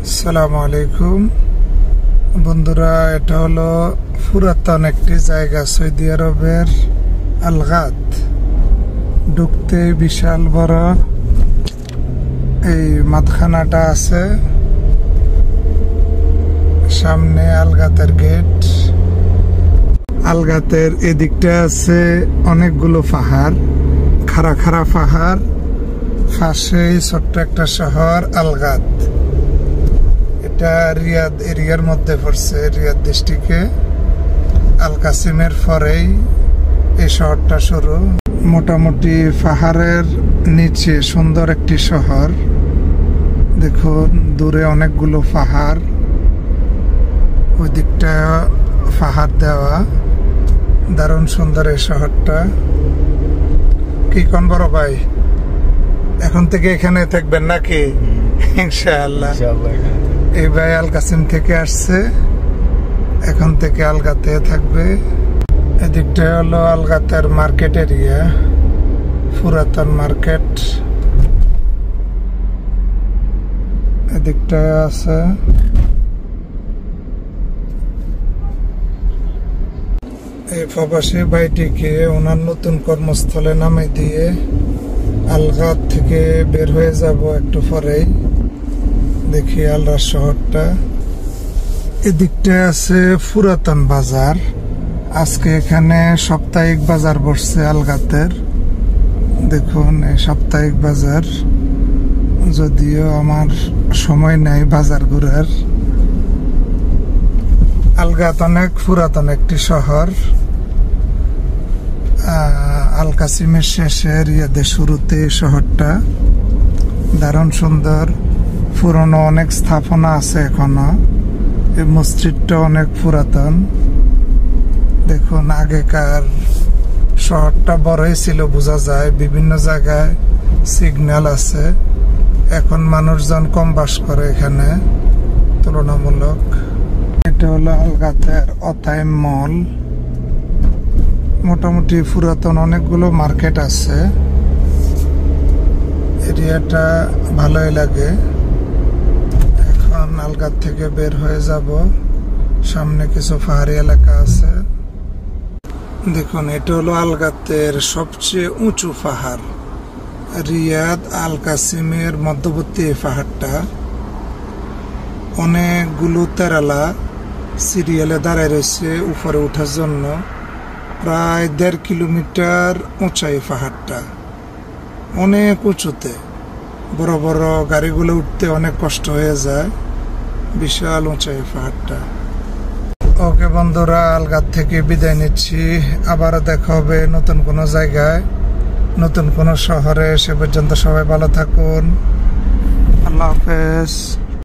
আসসালামু আলাইকুম বন্ধুরা, এটা হলো পুরাতন একটি জায়গা, সৌদি আরবের আলগাত। ঢুকতে বিশাল বড় এই মাতখানাটা আছে, সামনে আলগাতের গেট। আলগাতের এদিকটা আছে অনেকগুলো পাহাড়, খাড়া খাড়া পাহাড়, পাশেই ছোট্ট একটা শহর আলগাত। এটা রিয়াদ এরিয়ার মধ্যে পড়ছে, রিয়াদ ডিস্ট্রিক্টে। আল কাসিমের পরেই এই শহরটা শুরু। মোটামুটি পাহাড়ের নিচে সুন্দর একটি শহর। দেখুন দূরে অনেকগুলো পাহাড়, ওই দিকটা পাহাড় দেওয়া। দারুণ সুন্দর এই শহরটা। কি কোন বড় ভাই, এখন থেকে এখানে থাকবেন নাকি? ইনশাআল্লাহ। এই ভাই আল কাসিম থেকে আসছে, এখন থেকে আলগাতে থাকবে। এদিকটা হলো আলগাতের মার্কেট এরিয়া, পুরাতন মার্কেট। এদিকটা আছে এই প্রবাসী ভাইটিকে ওনার নতুন কর্মস্থলে নামে দিয়ে আলগাত থেকে বের হয়ে যাব একটু পরেই। দেখি আলরা শহরটা। এদিকটা আছে পুরাতন বাজার। আজকে এখানে সাপ্তাহিক বাজার বসছে আলগাতের। দেখুন এই সাপ্তাহিক বাজার, যদিও আমার সময় নাই বাজার ঘুরার। আলগাত অনেক পুরাতন একটি শহর। আল কাসিমের শেষে রিয়াদের শুরুতে শহরটা। দারুণ সুন্দর, পুরনো অনেক স্থাপনা আছে এখনো। এই মসজিদটা অনেক পুরাতন। দেখুন আগেকার শহরটা বড়ই ছিল, বোঝা যায়। বিভিন্ন জায়গায় সিগন্যাল আছে। এখন মানুষজন কম বাস করে এখানে তুলনামূলক। এটা হলো আলগাতের অতাইম মল। মোটামুটি পুরাতন অনেকগুলো মার্কেট আছে। এরিয়াটা ভালোই লাগে। এখন আলগাত থেকে বের হয়ে যাব, সামনে কিছু পাহাড়ি এলাকা আছে। দেখুন এটা হলো আলগাতের সবচেয়ে উঁচু পাহাড়। রিয়াদ আল কাসিমের মধ্যবর্তী এই পাহাড়টা। অনেকগুলো তেরালা সিরিয়ালে দাঁড়ায় রয়েছে উপরে ওঠার জন্য। প্রায় 1.5 কিলোমিটার উঁচাই পাহাড়টা, অনেক উঁচুতে। বড় বড় গাড়িগুলো উঠতে অনেক কষ্ট হয়ে যায়, বিশাল উঁচাই পাহাড়টা। ওকে বন্ধুরা, আলগাত থেকে বিদায় নিচ্ছি। আবারও দেখা হবে নতুন কোনো জায়গায়, নতুন কোনো শহরে। সে পর্যন্ত সবাই ভালো থাকুন। আল্লাহ হাফেজ।